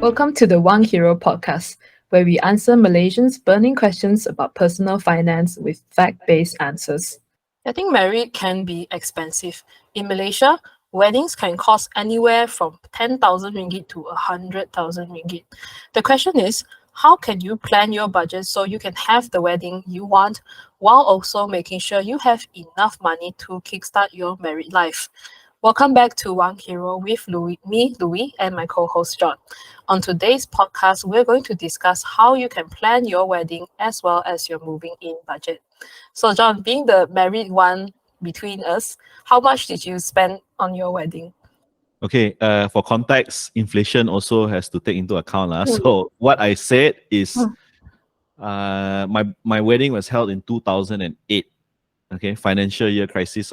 Welcome to the WangHiro podcast, where we answer Malaysians' burning questions about personal finance with fact-based answers. Getting married can be expensive. In Malaysia, weddings can cost anywhere from 10,000 ringgit to 100,000 ringgit. The question is, how can you plan your budget so you can have the wedding you want while also making sure you have enough money to kickstart your married life? Welcome back to WangHiro with Louis, and my co-host John. On today's podcast, we're going to discuss how you can plan your wedding as well as your moving in budget. So John, being the married one between us, how much did you spend on your wedding? Okay, for context, inflation also has to take into account. So what I said is my wedding was held in 2008. Okay, financial year crisis,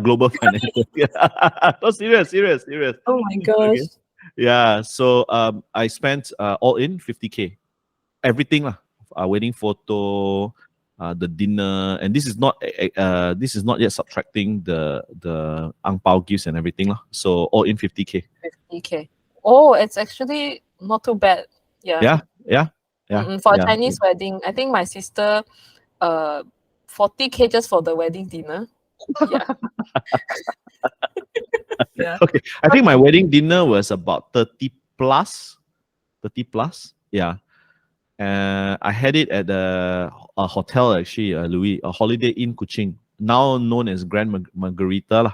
global financial year. No, serious. Oh my gosh. Okay. Yeah, so I spent all in 50K. Everything lah. Wedding photo, the dinner, and this is not yet subtracting the ang pao gifts and everything lah. So all in 50K. 50K. Oh, it's actually not too bad. Yeah. For a Chinese wedding, I think my sister 40K just for the wedding dinner. Yeah. Yeah. Okay, I think my wedding dinner was about 30 plus. Yeah. I had it at a hotel, actually, Louis, a Holiday Inn Kuching, now known as Grand Margarita lah.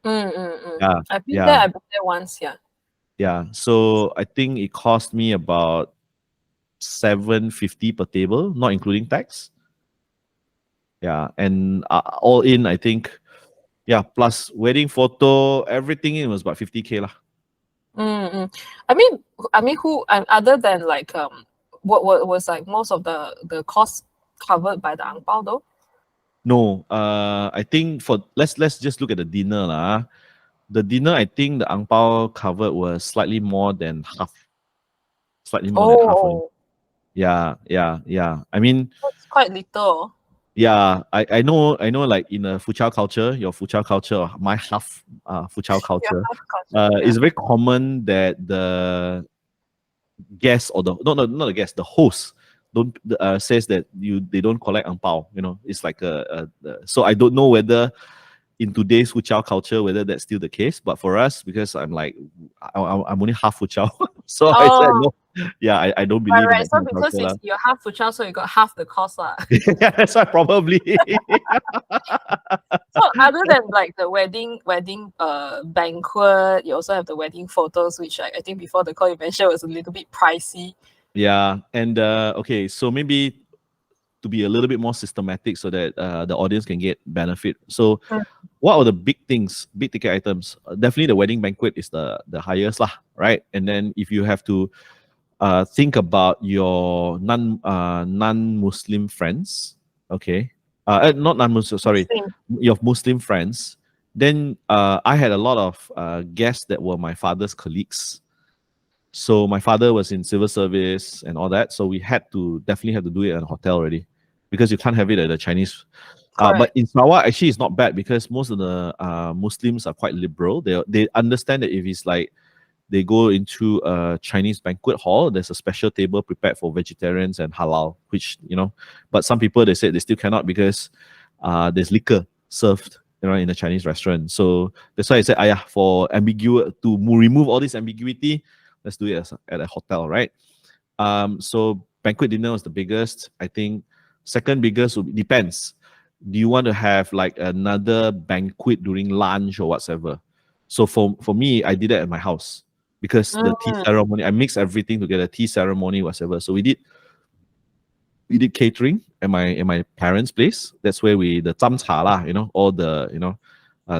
Yeah. I've been there once, yeah. Yeah, so I think it cost me about 750 per table, not including tax. Yeah, and all in, I think, plus wedding photo, everything in was about 50K lah. I mean, who other than like what was like most of the costs covered by the ang pao though? No, I think let's just look at the dinner lah. The dinner, I think the ang pao covered was slightly more than half. Slightly more than half. Yeah. I mean, that's quite little. Yeah, I know. Like in a Fuchao culture, your Fuchao culture, or my half Fuchao culture, it's very common that the guest or not the guest, the host don't says that they don't collect ang pao. You know, it's like so I don't know whether in today's Fuchao culture whether that's still the case, but for us, because I'm only half Fuchao, so I said no. Yeah, I don't believe in that. So because you're half Fuchao, so you got half the cost lah. Yeah, that's why probably. So other than like the wedding banquet, you also have the wedding photos, which I think before the call you mentioned was a little bit pricey. Yeah, and okay, so maybe to be a little bit more systematic so that the audience can get benefit. So what are the big ticket items? Definitely the wedding banquet is the highest lah, right? And then if you have to think about your non-Muslim friends, okay, not non-Muslim, sorry, your Muslim friends, then I had a lot of guests that were my father's colleagues. So my father was in civil service and all that, so we definitely had to do it at a hotel already, because you can't have it at a Chinese. But in Sarawak, actually, it's not bad because most of the Muslims are quite liberal. They understand that if it's like they go into a Chinese banquet hall, there's a special table prepared for vegetarians and halal, which, but some people, they said they still cannot because there's liquor served, in a Chinese restaurant. So that's why I said, for to remove all this ambiguity, let's do it at a hotel, right? So banquet dinner was the biggest. I think second biggest depends. Do you want to have like another banquet during lunch or whatsoever? So for me, I did that at my house. Because the tea ceremony, I mixed everything together, tea ceremony, whatever. So we did catering at my parents' place. That's where the zam cha lah, all the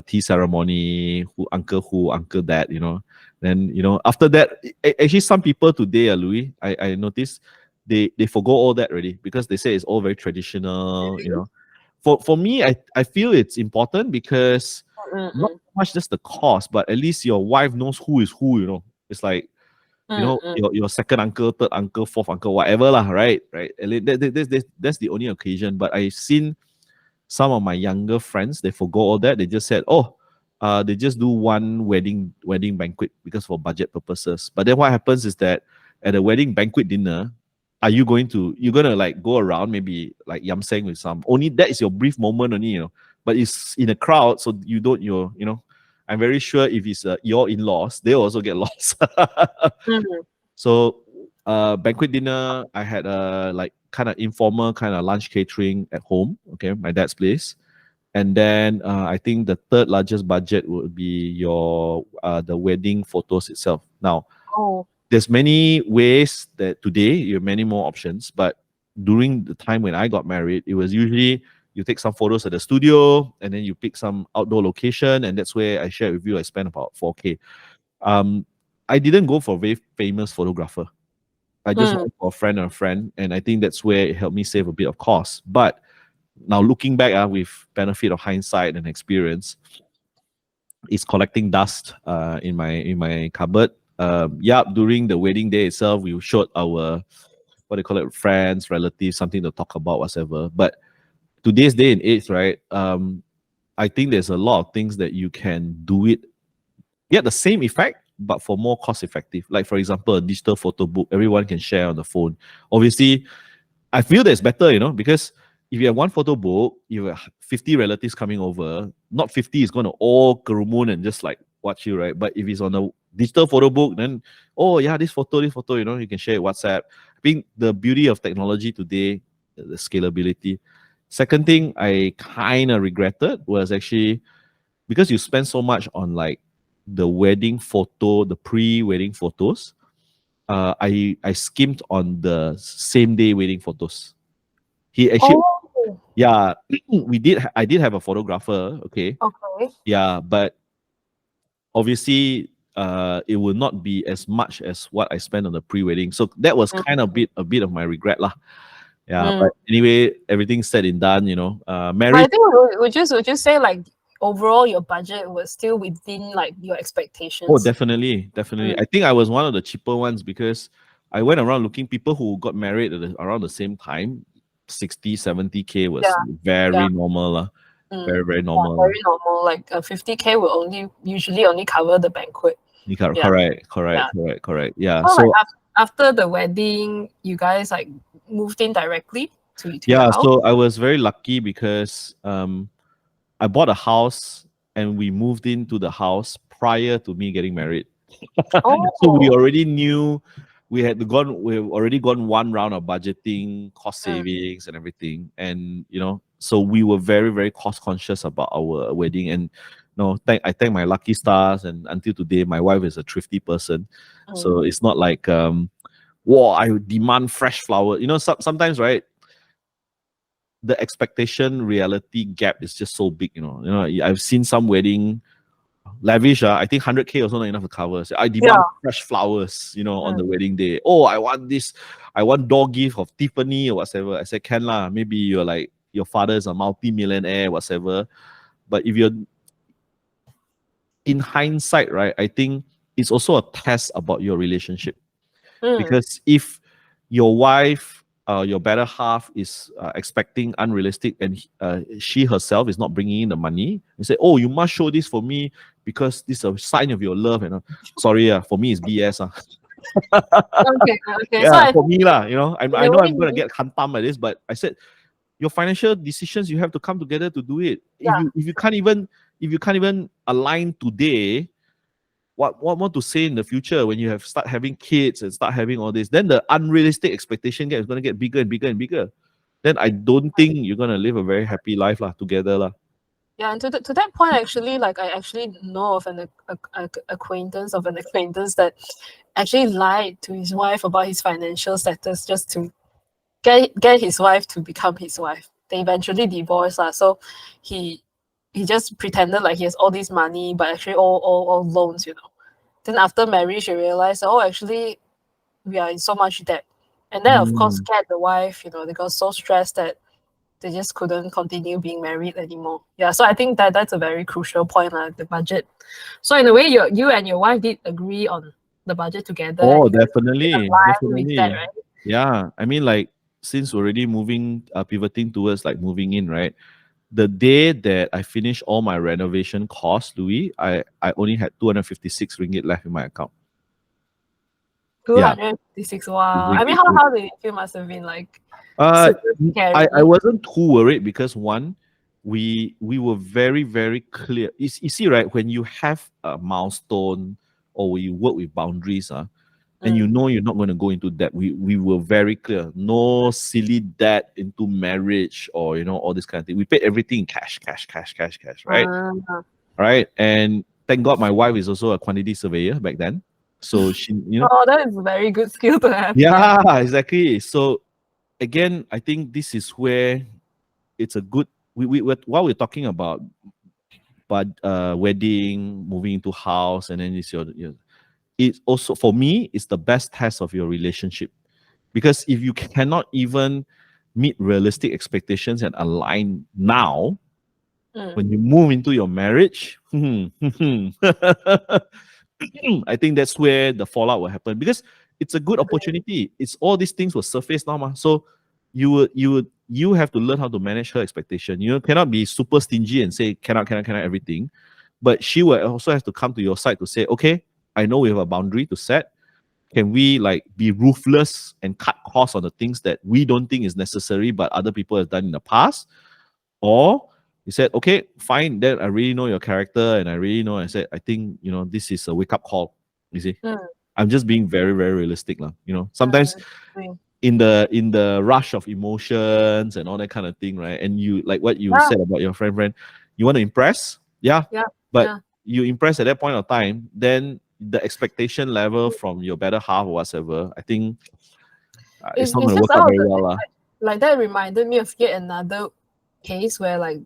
tea ceremony, uncle that, Then after that, actually some people today, Louis, I noticed they forgo all that already because they say it's all very traditional. For me, I feel it's important because not much just the cost, but at least your wife knows who is who. It's like your second uncle, third uncle, fourth uncle, whatever lah, right? That's the only occasion. But I've seen some of my younger friends, they forgo all that. They just said, they just do one wedding banquet because for budget purposes. But then what happens is that at a wedding banquet dinner, are you going to, you're gonna like go around maybe like yam seng with some, only that is your brief moment only, you know, but it's in a crowd, so you don't, you know, I'm very sure if it's your in-laws, they also get lost. Mhm. So banquet dinner, I had a like kind of informal kind of lunch catering at home, okay, my dad's place. And then I think the third largest budget would be your the wedding photos itself. Now, Oh. there's many ways that today you have many more options, but during the time when I got married, it was usually you take some photos at the studio and then you pick some outdoor location, and that's where I shared with you I spent about 4K. I didn't go for a very famous photographer. I just Mm. went for a friend, and I think that's where it helped me save a bit of cost. But now looking back, with benefit of hindsight and experience, is collecting dust in my cupboard. Yeah, during the wedding day itself, we showed our what they call it, friends, relatives, something to talk about, whatever. But today's day and age, right? I think there's a lot of things that you can do it, get the same effect, but for more cost effective. Like for example, a digital photo book, everyone can share on the phone. Obviously, I feel that's better, you know, because if you have one photo book, you have 50 relatives coming over, not 50 is going to all kerumun and just like watch you, right? But if it's on a digital photo book, then, oh yeah, this photo, you know, you can share it WhatsApp. I think the beauty of technology today, the scalability. Second thing I kind of regretted was actually because you spend so much on like the wedding photo, the pre-wedding photos, I skimmed on the same day wedding photos. He actually, Oh. yeah, I did have a photographer, okay, Okay. yeah, but obviously, it will not be as much as what I spent on the pre-wedding. So that was kind of a bit of my regret, lah. Yeah, Mm. but anyway, everything's said and done, you know. But I Marriage. think would you say like overall your budget was still within like your Oh, expectations? definitely, definitely. I think I was one of the cheaper ones because I went around looking people who got married at around the same time. 60, 70K was Yeah. very Yeah. normal, lah. Mm. Very, very Yeah, normal. very normal. Like 50K will usually only cover the banquet. Yeah. Correct, Yeah. correct. Yeah. So like So after the wedding, you guys like moved in directly to your yeah, house? so I was very lucky because I bought a house and we moved into the house prior to me getting married. So we Oh. already knew we've already gone one round of budgeting, cost savings and everything. And you know, so we were very, very cost conscious about our wedding. And no, I thank my lucky stars, and until today my wife is a thrifty person. So it's not like whoa, I demand fresh flower. You know, sometimes, right? The expectation reality gap is just so big, you know. I've seen some wedding lavish. I think 100K also not enough to cover. So I demand Yeah. fresh flowers, you know, on the wedding day. Oh, I want this. I want door gift of Tiffany or whatever. I said, can lah. Maybe you're like your father is a multi-millionaire, whatever. But if you're in hindsight, right, I think it's also a test about your relationship. Because if your wife, your better half is expecting unrealistic, and she herself is not bringing in the money, you say, oh, you must show this for me because this is a sign of your love. And sorry, for me it's BS. Okay. Okay. So Yeah, I for think me lah, you know, in I a know way, I'm gonna get hantam at this, but I said your financial decisions, you have to come together to do it. yeah. If you can't even align today, what more to say in the future when you have start having kids and start having all this, then the unrealistic expectation gap is going to get bigger and bigger and bigger. Then I don't think you're going to live a very happy life lah, together lah. Yeah, and to that point, actually, like I actually know of an acquaintance of an acquaintance that actually lied to his wife about his financial status just to get his wife to become his wife. They eventually divorced lah. So he just pretended like he has all this money, but actually all loans, you know. Then after marriage, he realized, oh, actually, we are in so much debt. And then, of course, scared the wife, you know, they got so stressed that they just couldn't continue being married anymore. Yeah, so I think that's a very crucial point, like the budget. So in a way, you and your wife did agree on the budget together. Oh, and you guys definitely, aligned with that, right? Yeah, I mean, like since we're already pivoting towards like moving in, right? The day that I finished all my renovation costs, Louis, I only had 256 ringgit left in my account. Yeah. 256. Wow. I mean, Ringgit. how did it feel? Must have been like Uh, super I scary. wasn't too worried because one, we were very very clear. You see, right, when you have a milestone or you work with boundaries, and you know you're not going to go into debt. We were very clear. No silly debt into marriage or all this kind of thing. We paid everything in cash, cash, cash, cash, cash, right? Uh, Right. And thank God my wife is also a quantity surveyor back then. So she. oh, that is a very good skill to have. Yeah, exactly. So again, I think this is where it's a good while we're talking about but wedding, moving into house, and then it's your it's also for me it's the best test of your relationship. Because if you cannot even meet realistic expectations and align now, when you move into your marriage, I think that's where the fallout will happen because it's a good opportunity. It's all these things will surface now, so you have to learn how to manage her expectation. You cannot be super stingy and say cannot everything, but she will also have to come to your side to say, okay, I know we have a boundary to set. Can we like be ruthless and cut costs on the things that we don't think is necessary, but other people have done in the past? Or he said, okay, fine, then I really know your character and I really know. I said, I think, this is a wake up call. You see, I'm just being very, very realistic. Sometimes in the rush of emotions and all that kind of thing, right? And you like what you said about your friend, you want to impress, but you impress at that point of time, then the expectation level from your better half or whatever, I think it's not going to work out very well. Like that reminded me of yet another case where like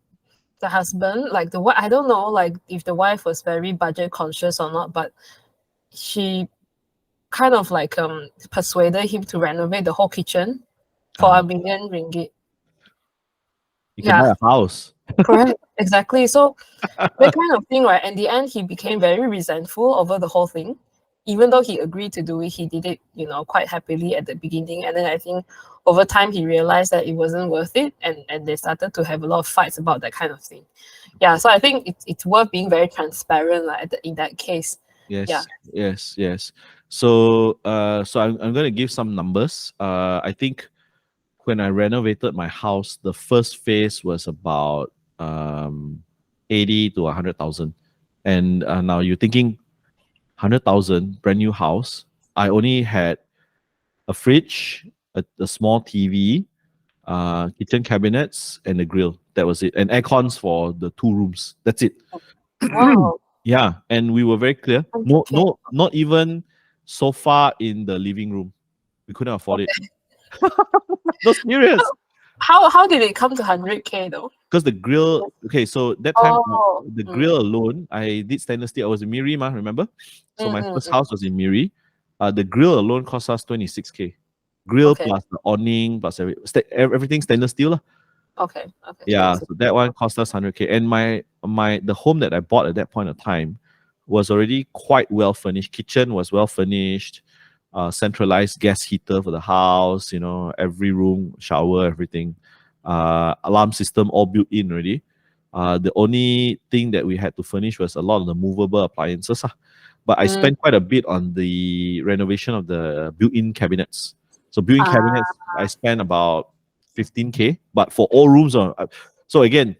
the husband, like the I don't know, like if the wife was very budget conscious or not, but she kind of like persuaded him to renovate the whole kitchen for R1 million. You can buy a house. Correct. Exactly. So that kind of thing, right? In the end, he became very resentful over the whole thing. Even though he agreed to do it, he did it, quite happily at the beginning. And then I think over time he realized that it wasn't worth it, and they started to have a lot of fights about that kind of thing. Yeah. So I think it's worth being very transparent, like in that case. Yes. So I'm going to give some numbers. I think when I renovated my house, the first phase was about 80 to 100,000, and now you're thinking 100,000 brand new house. I only had a fridge, a small TV, kitchen cabinets, and a grill. That was it, and air cons for the 2 rooms. That's it. Wow. Yeah, and we were very clear. No, not even sofa in the living room. We couldn't afford it. No, serious. How did it come to 100K though? Because the grill, okay, so that time the grill alone, I did stainless steel. I was in Miri, remember? So my first house was in Miri. The grill alone cost us 26K. Grill plus the awning plus everything stainless steel. Okay. Yeah, so that one cost us 100K. And the home that I bought at that point of time was already quite well furnished. Kitchen was well furnished. Centralized gas heater for the house, every room, shower, everything. Alarm system all built in already. The only thing that we had to furnish was a lot of the movable appliances. But I spent quite a bit on the renovation of the built-in cabinets. So built-in cabinets, I spent about 15K. But for all rooms, so again,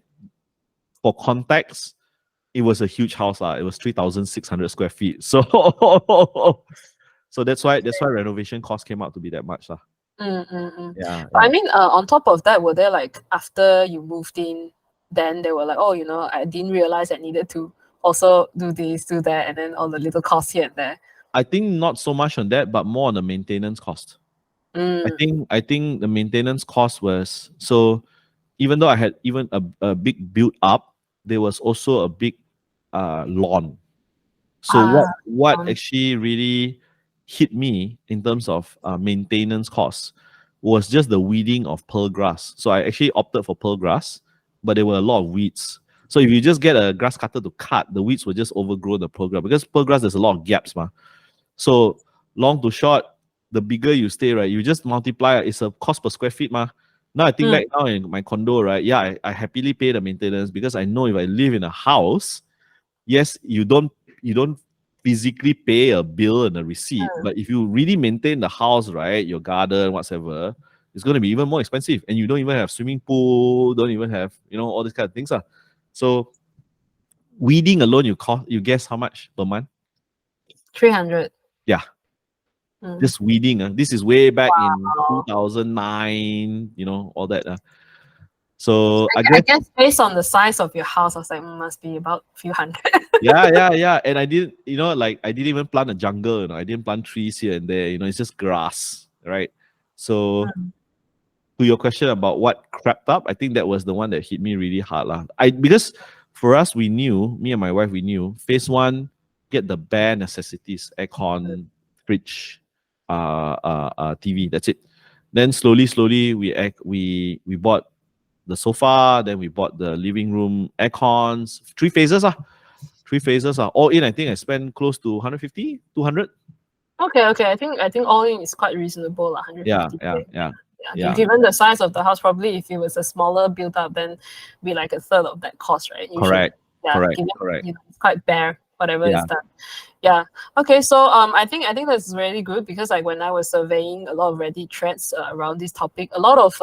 for context, it was a huge house. It was 3,600 square feet. So that's why renovation cost came out to be that much. Yeah. I mean, on top of that, were there like after you moved in, then they were like, oh, I didn't realize I needed to also do this, do that, and then all the little costs here and there. I think not so much on that, but more on the maintenance cost. I think the maintenance cost was, so even though I had even a big build up, there was also a big lawn. So what actually really hit me in terms of maintenance costs was just the weeding of pearl grass. So I actually opted for pearl grass, but there were a lot of weeds. So if you just get a grass cutter to cut, the weeds will just overgrow the pearl grass, because pearl grass there's a lot of gaps, So long to short, the bigger you stay, right, you just multiply. It's a cost per square feet, Now I think back now in my condo, right? Yeah, I happily pay the maintenance because I know if I live in a house, yes, you don't physically pay a bill and a receipt. But if you really maintain the house, right, your garden, whatsoever, it's going to be even more expensive. And you don't even have swimming pool, don't even have, all these kind of things. So weeding alone, you guess how much per month? 300. Yeah. Just weeding. This is way back in 2009, all that. So I guess based on the size of your house, I was like, must be about a few hundred. yeah. And I didn't, I didn't even plant a jungle. I didn't plant trees here and there. It's just grass, right? So to your question about what crept up, I think that was the one that hit me really hard, lah. Because for us, me and my wife, we knew phase one, get the bare necessities: aircon, fridge, TV. That's it. Then slowly, we bought the sofa. Then we bought the living room aircons. 3 phases. 3 phases. All in, I think I spent close to 150, 200. Okay. I think all in is quite reasonable, 150. Yeah. Given the size of the house, probably if it was a smaller build up, then be like a third of that cost, right? Usually. Correct. Yeah, Correct. It's quite bare, whatever is Yeah. done. Yeah. Okay. So I think that's really good, because like when I was surveying a lot of Reddit threads around this topic, a lot of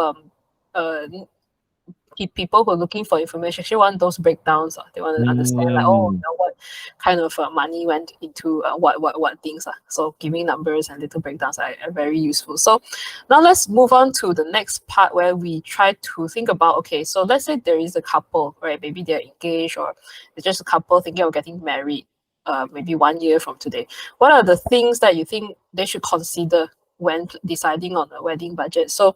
people who are looking for information actually want those breakdowns. They want to understand like, what kind of money went into what things. So giving numbers and little breakdowns are very useful. So now let's move on to the next part, where we try to think about, okay, so let's say there is a couple, right? Maybe they're engaged, or it's just a couple thinking of getting married, maybe 1 year from today. What are the things that you think they should consider when deciding on a wedding budget? So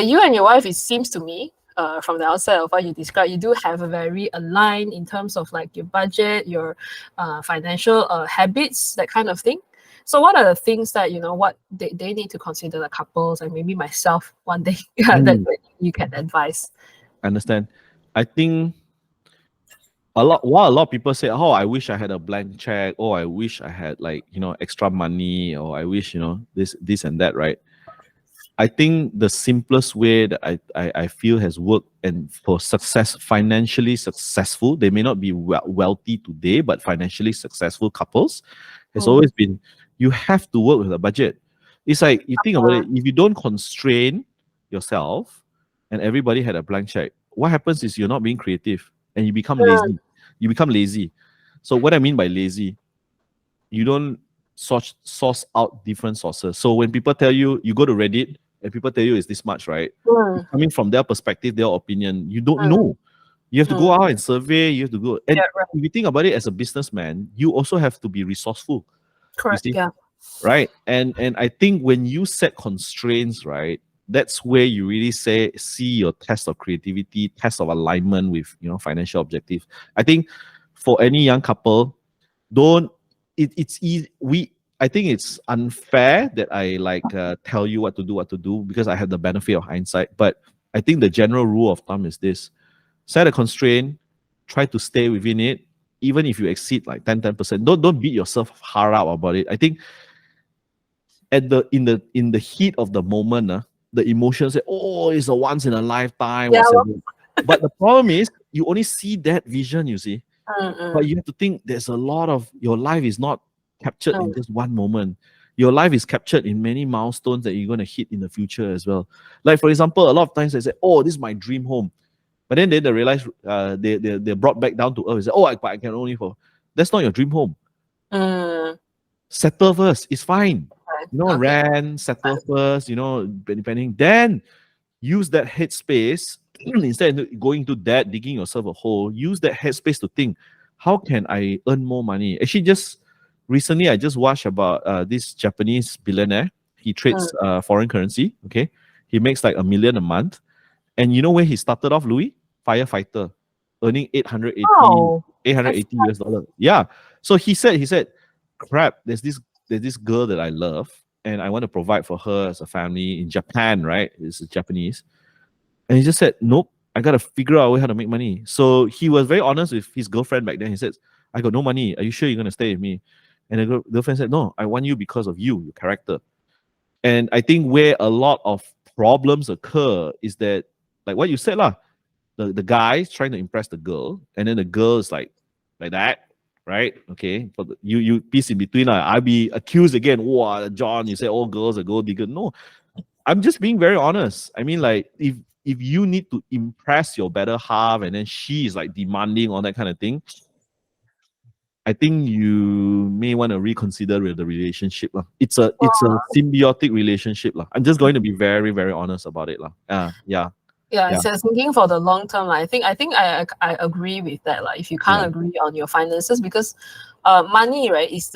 you and your wife, it seems to me, from the outside of what you described, you do have a very aligned in terms of like your budget, your financial habits, that kind of thing. So what are the things that, what they need to consider, the couples, and maybe myself one day, that you can advise? Understand. I think a lot of people say, oh, I wish I had a blank check, oh, I wish I had extra money, or I wish, this and that, right? I think the simplest way that I feel has worked, and for financially successful, they may not be wealthy today, but financially successful couples, has always been, you have to work with a budget. It's like, you think about it, if you don't constrain yourself and everybody had a blank check, what happens is you're not being creative and you become lazy. You become lazy. So what I mean by lazy, you don't source out different sources. So when people tell you, you go to Reddit, and people tell you it's this much, right? Coming from their perspective, their opinion, you don't know. You have to go out and survey. You have to go. And if you think about it as a businessman, you also have to be resourceful. Correct. Yeah. Right. And I think when you set constraints, right, that's where you really see your test of creativity, test of alignment with financial objective. I think for any young couple, it's easy. I think it's unfair that I tell you what to do, because I have the benefit of hindsight. But I think the general rule of thumb is this: set a constraint, try to stay within it, even if you exceed like 10%. Don't beat yourself hard out about it. I think in the heat of the moment, the emotions say, oh, it's a once in a lifetime. But the problem is you only see that vision, you see. But you have to think there's a lot of your life is not captured in just one moment. Your life is captured in many milestones that you're going to hit in the future as well. Like, for example, a lot of times they say, oh, this is my dream home. But then they realize they're brought back down to earth. They say, oh, I can only for. That's not your dream home. Settle first. It's fine. Rent, settle first, depending. Then use that headspace instead of going to that, digging yourself a hole. Use that headspace to think, how can I earn more money? Actually, just recently, I just watched about this Japanese billionaire. He trades foreign currency. Okay, he makes like $1 million a month. And you know where he started off, Louis? Firefighter, earning 880 US dollars. Yeah. So he said, crap, there's this girl that I love, and I want to provide for her as a family in Japan, right? It's Japanese. And he just said, nope, I got to figure out a way how to make money. So he was very honest with his girlfriend back then. He said, I got no money. Are you sure you're going to stay with me? And the girlfriend said, no, I want you because of you, your character. And I think where a lot of problems occur is that, like what you said, the guy is trying to impress the girl, and then the girl is like that. right? Okay, but you piece in between. I'll be accused again. Wow, John, you say all girls are gold digger. No, I'm just being very honest. I mean, like if you need to impress your better half, and then she is like demanding all that kind of thing, I think you may want to reconsider the relationship lah. It's a symbiotic relationship lah. I'm just going to be very very honest about it lah. Yeah. Yeah, Yeah. so thinking for the long term, I think I agree with that. Like, if you can't Yeah. agree on your finances, because money, right, is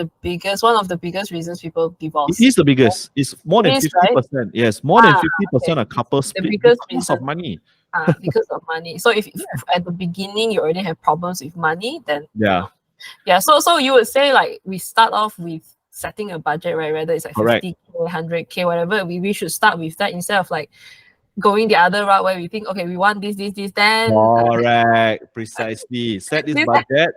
one of the biggest reasons people divorce. It is the biggest. It's more than It is, right? 50%. Yes, more than Ah, 50% of couples The split biggest because of reason. money. Because of money. So if at the beginning you already have problems with money, then Yeah. yeah. So you would say, like, we start off with setting a budget, right? Whether it's like Correct. 50K, 100K, whatever. We should start with that instead of like going the other route where we think, okay, we want this, then Correct. Precisely. Set this This- budget,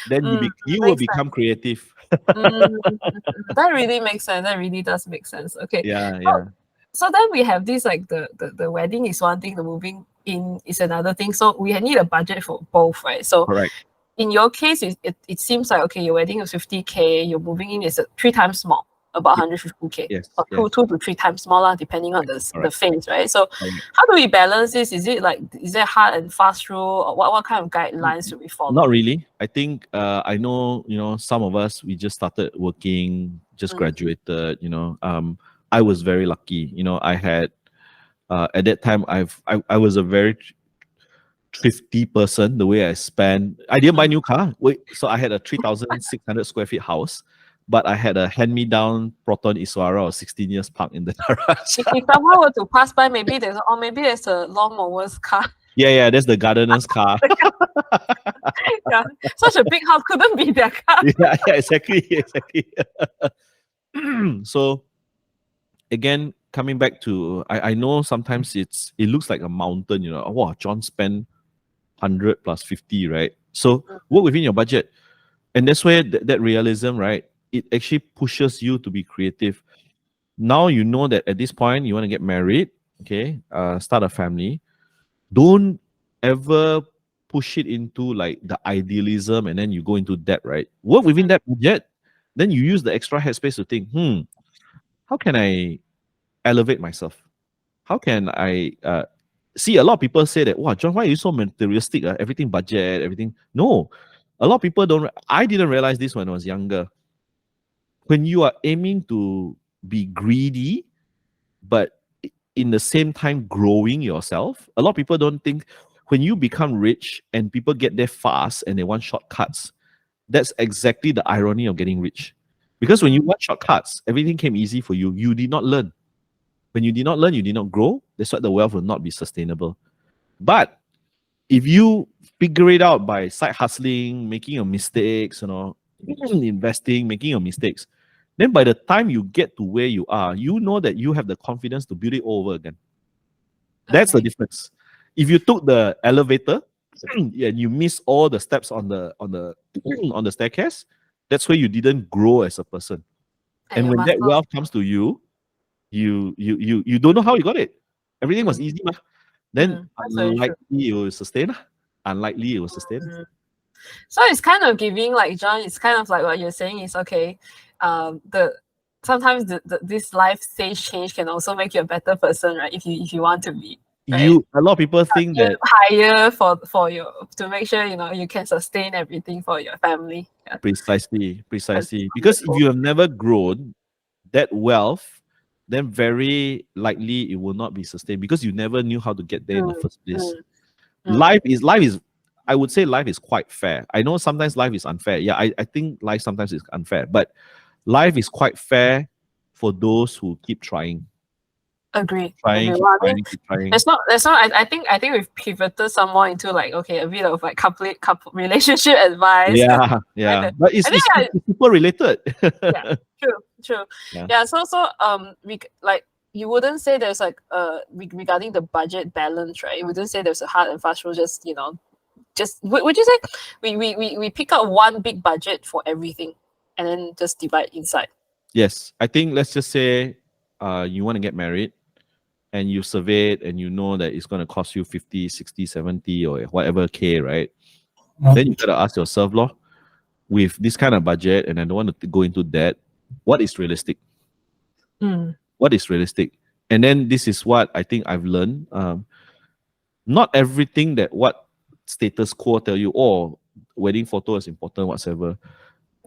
then you will makes become creative. that really makes sense. That really does make sense. Okay. Yeah. So then we have this, like, the wedding is one thing, the moving in is another thing. So we need a budget for both, right? So Correct. in your case, it seems like, okay, your wedding is 50K, your moving in is 3 times more, about 150K. Yes. Or yes. 2 to 3 times smaller, depending on the Correct. phase, right? So Correct. how do we balance this? Is there hard and fast rule, or what kind of guidelines should we follow? Not really. I think I know, some of us, we just started working, just graduated, I was very lucky. I had at that time I was a very thrifty person. The way I spent, I didn't buy a new car. So I had a 3,600 square feet house, but I had a hand-me-down Proton Iswara of 16 years parked in the garage. If someone were to pass by, maybe there's a lawnmower's car. Yeah, that's the gardener's car. Yeah, such a big house couldn't be their car. yeah, exactly. So again, coming back to, I know sometimes it looks like a mountain, wow, John spent 100 plus 50, right? So work within your budget. And that's where that realism, right? It actually pushes you to be creative. Now you know that at this point you want to get married, okay, start a family. Don't ever push it into like the idealism and then you go into debt, right? Work within that budget. Then you use the extra headspace to think, how can I elevate myself? How can I see? A lot of people say that, wow, John, why are you so materialistic? Everything budget, everything. No, a lot of people don't. I didn't realize this when I was younger. When you are aiming to be greedy, but in the same time growing yourself, a lot of people don't think when you become rich and people get there fast and they want shortcuts, that's exactly the irony of getting rich. Because when you want shortcuts, everything came easy for you. You did not learn. When you did not learn, you did not grow. That's why the wealth will not be sustainable. But if you figure it out by side hustling, making your mistakes, investing, making your mistakes, then by the time you get to where you are, you know that you have the confidence to build it all over again. That's the difference. If you took the elevator and you miss all the steps on the staircase, that's where you didn't grow as a person. And when that wealth comes to you, you don't know how you got it. Everything was easy, then unlikely it will sustain. Unlikely it will sustain. So it's kind of giving, like, John, it's kind of like what you're saying is, okay, sometimes this life stage change can also make you a better person, right? If you want to be. Right? A lot of people think that higher for your, to make sure you can sustain everything for your family. Yeah. Precisely. Because if you have never grown that wealth, then very likely it will not be sustained because you never knew how to get there in the first place. Life is I would say life is quite fair. I know sometimes life is unfair. Yeah, I think life sometimes is unfair, but life is quite fair for those who keep trying. Agree. Keep trying. There's not. I think we've pivoted some more into, like, okay, a bit of like couple relationship advice. Yeah. But it's super related. Yeah, true. Yeah. So we, like, you wouldn't say there's like regarding the budget balance, right? You wouldn't say there's a hard and fast rule. Just would you say we pick out one big budget for everything and then just divide inside? Yes, I think let's just say you want to get married and you survey it and you know that it's going to cost you 50, 60, 70 or whatever K, right? Then you got to ask yourself, with this kind of budget and I don't want to go into debt, what is realistic? What is realistic? And then this is what I think I've learned. Not everything that what status quo tell you, oh, wedding photo is important, whatsoever.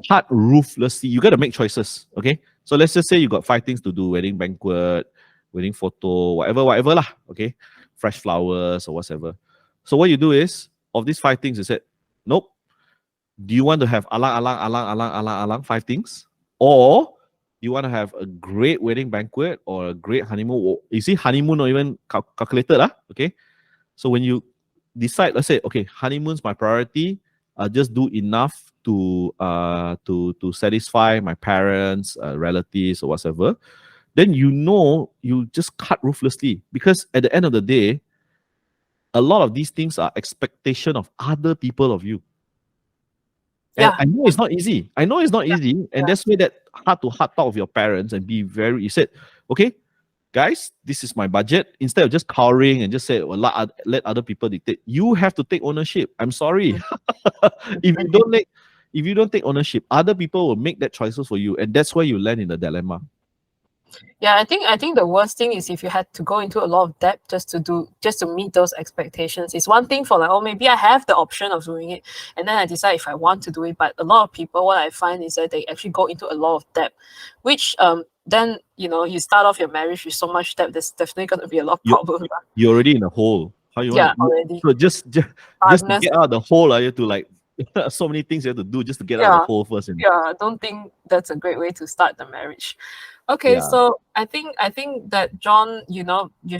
Heart ruthlessly, you got to make choices, okay? So let's just say you got 5 things to do: wedding banquet, wedding photo, whatever lah, okay? Fresh flowers or whatever. So what you do is, of these 5 things, you said, nope. Do you want to have alang 5 things? Or you want to have a great wedding banquet or a great honeymoon? You see, honeymoon not even calculated, okay? So when you decide, let's say, okay, honeymoon's my priority, I'll just do enough to satisfy my parents, relatives, or whatever. Then you just cut ruthlessly, because at the end of the day, a lot of these things are expectation of other people of you. And I know it's not easy. And that's why that heart-to-heart talk of your parents and be very, you said, okay, guys, this is my budget. Instead of just cowering and just say, well, let other people dictate, you have to take ownership. I'm sorry. If you don't take ownership, other people will make that choices for you. And that's where you land in the dilemma. Yeah, I think the worst thing is if you had to go into a lot of debt just to meet those expectations. It's one thing for like, oh, maybe I have the option of doing it, and then I decide if I want to do it. But a lot of people, what I find is that they actually go into a lot of debt, which then you start off your marriage with so much debt. There's definitely going to be a lot of problems. You're already in a hole. How you want? Already. So just to get out of the hole, you have to like so many things you have to do just to get out of the hole first. I don't think that's a great way to start the marriage. Okay, so I think that John, you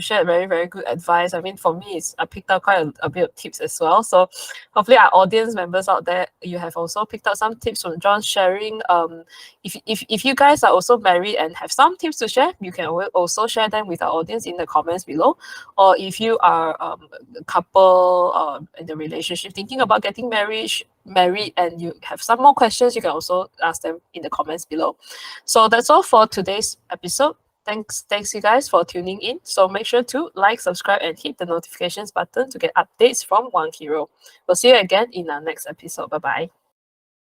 shared very, very good advice. I mean, for me, I picked up quite a bit of tips as well. So hopefully our audience members out there, you have also picked up some tips from John sharing. If you guys are also married and have some tips to share, you can also share them with our audience in the comments below. Or if you are a couple in the relationship thinking about getting married and you have some more questions, you can also ask them in the comments below. So that's all for today's episode. Thanks you guys for tuning in. So make sure to like, subscribe, and hit the notifications button to get updates from WangHiro. We'll see you again in our next episode. Bye-bye.